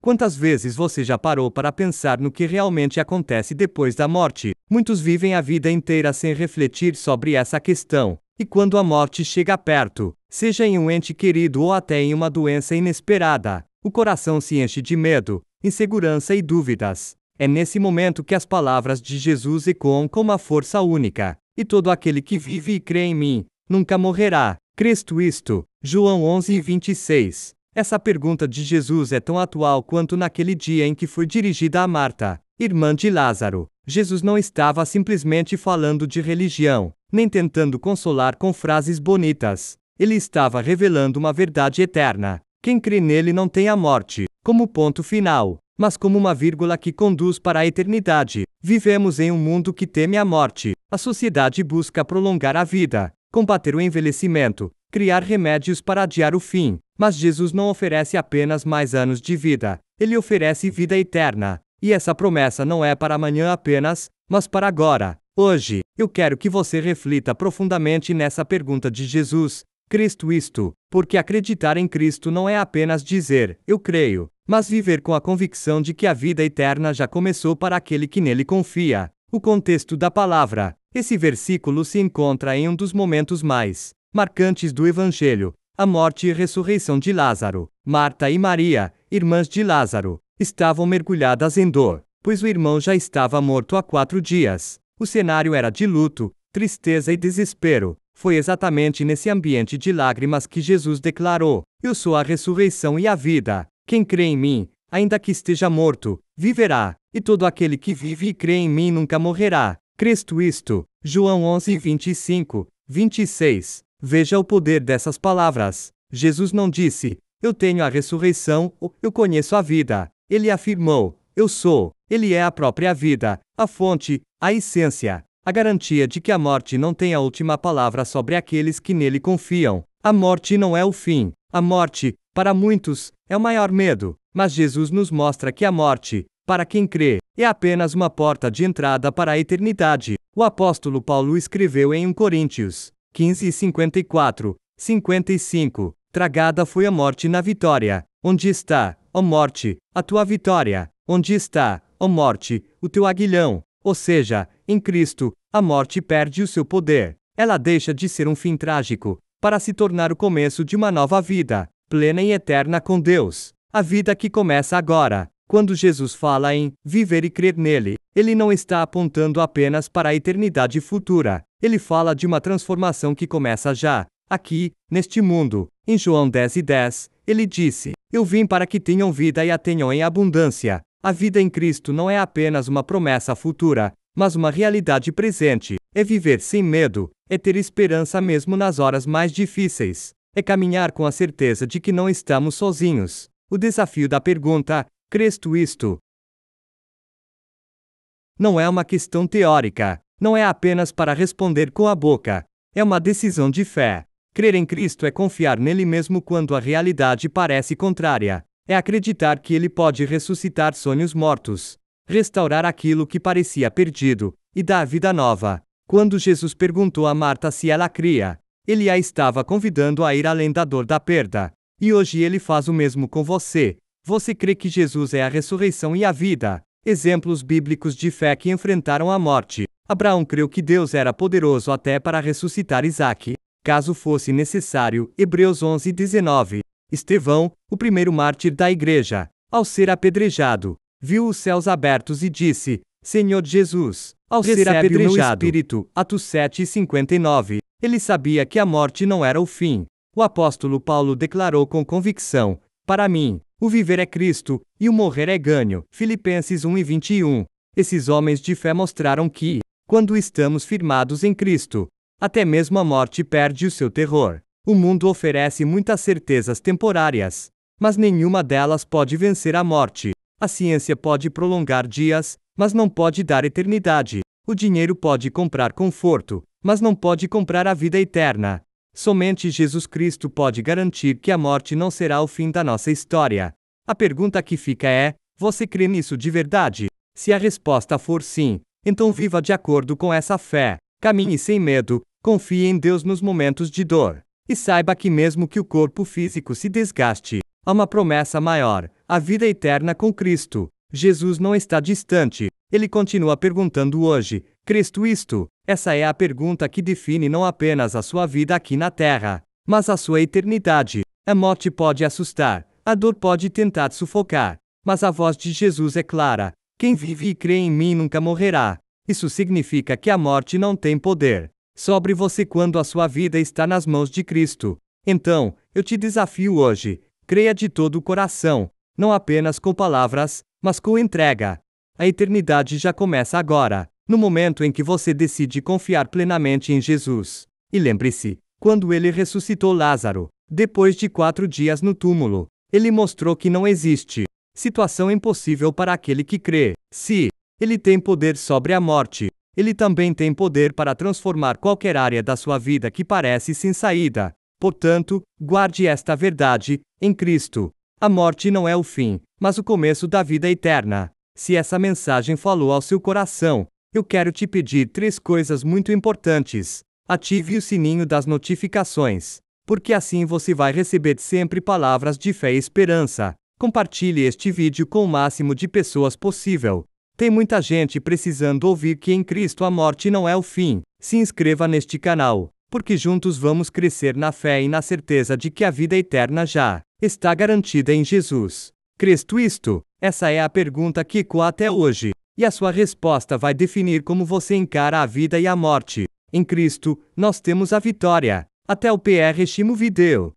Quantas vezes você já parou para pensar no que realmente acontece depois da morte? Muitos vivem a vida inteira sem refletir sobre essa questão. E quando a morte chega perto, seja em um ente querido ou até em uma doença inesperada, o coração se enche de medo, insegurança e dúvidas. É nesse momento que as palavras de Jesus ecoam com uma força única. E todo aquele que vive e crê em mim, nunca morrerá. Cristo isto. João 11:26. Essa pergunta de Jesus é tão atual quanto naquele dia em que foi dirigida a Marta, irmã de Lázaro. Jesus não estava simplesmente falando de religião, nem tentando consolar com frases bonitas. Ele estava revelando uma verdade eterna. Quem crê nele não tem a morte, como ponto final, mas como uma vírgula que conduz para a eternidade. Vivemos em um mundo que teme a morte. A sociedade busca prolongar a vida, combater o envelhecimento, criar remédios para adiar o fim. Mas Jesus não oferece apenas mais anos de vida, ele oferece vida eterna. E essa promessa não é para amanhã apenas, mas para agora. Hoje, eu quero que você reflita profundamente nessa pergunta de Jesus. Cristo isto, porque acreditar em Cristo não é apenas dizer, eu creio, mas viver com a convicção de que a vida eterna já começou para aquele que nele confia. O contexto da palavra. Esse versículo se encontra em um dos momentos mais marcantes do Evangelho, a morte e ressurreição de Lázaro. Marta e Maria, irmãs de Lázaro, estavam mergulhadas em dor, pois o irmão já estava morto há 4 dias. O cenário era de luto, tristeza e desespero. Foi exatamente nesse ambiente de lágrimas que Jesus declarou: Eu sou a ressurreição e a vida. Quem crê em mim, ainda que esteja morto, viverá, e todo aquele que vive e crê em mim nunca morrerá. Cristo isto. João 11:25, 26. Veja o poder dessas palavras. Jesus não disse, eu tenho a ressurreição, ou eu conheço a vida. Ele afirmou, eu sou. Ele é a própria vida, a fonte, a essência, a garantia de que a morte não tem a última palavra sobre aqueles que nele confiam. A morte não é o fim. A morte, para muitos, é o maior medo. Mas Jesus nos mostra que a morte, para quem crê, é apenas uma porta de entrada para a eternidade. O apóstolo Paulo escreveu em 1 Coríntios 15:54, 55, tragada foi a morte na vitória. Onde está, ó morte, a tua vitória? Onde está, ó morte, o teu aguilhão? Ou seja, em Cristo, a morte perde o seu poder. Ela deixa de ser um fim trágico, para se tornar o começo de uma nova vida, plena e eterna com Deus. A vida que começa agora. Quando Jesus fala em viver e crer nele, ele não está apontando apenas para a eternidade futura. Ele fala de uma transformação que começa já, aqui, neste mundo. Em João 10:10, ele disse: Eu vim para que tenham vida e a tenham em abundância. A vida em Cristo não é apenas uma promessa futura, mas uma realidade presente. É viver sem medo, é ter esperança mesmo nas horas mais difíceis. É caminhar com a certeza de que não estamos sozinhos. O desafio da pergunta: Cristo isto? Não é uma questão teórica, não é apenas para responder com a boca. É uma decisão de fé. Crer em Cristo é confiar nele mesmo quando a realidade parece contrária. É acreditar que ele pode ressuscitar sonhos mortos, restaurar aquilo que parecia perdido, e dar vida nova. Quando Jesus perguntou a Marta se ela cria, ele a estava convidando a ir além da dor da perda. E hoje ele faz o mesmo com você. Você crê que Jesus é a ressurreição e a vida? Exemplos bíblicos de fé que enfrentaram a morte. Abraão creu que Deus era poderoso até para ressuscitar Isaque, caso fosse necessário. Hebreus 11:19. Estevão, o primeiro mártir da igreja, ao ser apedrejado, viu os céus abertos e disse: Senhor Jesus, ao ser apedrejado, espírito. Atos 7:59. Ele sabia que a morte não era o fim. O apóstolo Paulo declarou com convicção: Para mim, o viver é Cristo, e o morrer é ganho. Filipenses 1:21. Esses homens de fé mostraram que, quando estamos firmados em Cristo, até mesmo a morte perde o seu terror. O mundo oferece muitas certezas temporárias, mas nenhuma delas pode vencer a morte. A ciência pode prolongar dias, mas não pode dar eternidade. O dinheiro pode comprar conforto, mas não pode comprar a vida eterna. Somente Jesus Cristo pode garantir que a morte não será o fim da nossa história. A pergunta que fica é: você crê nisso de verdade? Se a resposta for sim, então viva de acordo com essa fé. Caminhe sem medo, confie em Deus nos momentos de dor. E saiba que mesmo que o corpo físico se desgaste, Há uma promessa maior, a vida eterna com Cristo. Jesus não está distante. Ele continua perguntando hoje: crês tu isto? Essa é a pergunta que define não apenas a sua vida aqui na terra, mas a sua eternidade. A morte pode assustar, a dor pode tentar sufocar, mas a voz de Jesus é clara: quem vive e crê em mim nunca morrerá. Isso significa que a morte não tem poder sobre você quando a sua vida está nas mãos de Cristo. Então, eu te desafio hoje: creia de todo o coração, não apenas com palavras, mas com entrega. A eternidade já começa agora, no momento em que você decide confiar plenamente em Jesus. E lembre-se, quando ele ressuscitou Lázaro, depois de 4 dias no túmulo, ele mostrou que não existe situação impossível para aquele que crê. Se ele tem poder sobre a morte, ele também tem poder para transformar qualquer área da sua vida que parece sem saída. Portanto, guarde esta verdade: em Cristo, a morte não é o fim, mas o começo da vida eterna. Se essa mensagem falou ao seu coração, eu quero te pedir 3 coisas muito importantes. Ative o sininho das notificações, porque assim você vai receber sempre palavras de fé e esperança. Compartilhe este vídeo com o máximo de pessoas possível. Tem muita gente precisando ouvir que em Cristo a morte não é o fim. Se inscreva neste canal, porque juntos vamos crescer na fé e na certeza de que a vida eterna já está garantida em Jesus. Crês tu isto? Essa é a pergunta que ecoa até hoje, e a sua resposta vai definir como você encara a vida e a morte. Em Cristo, nós temos a vitória. Até o próximo vídeo.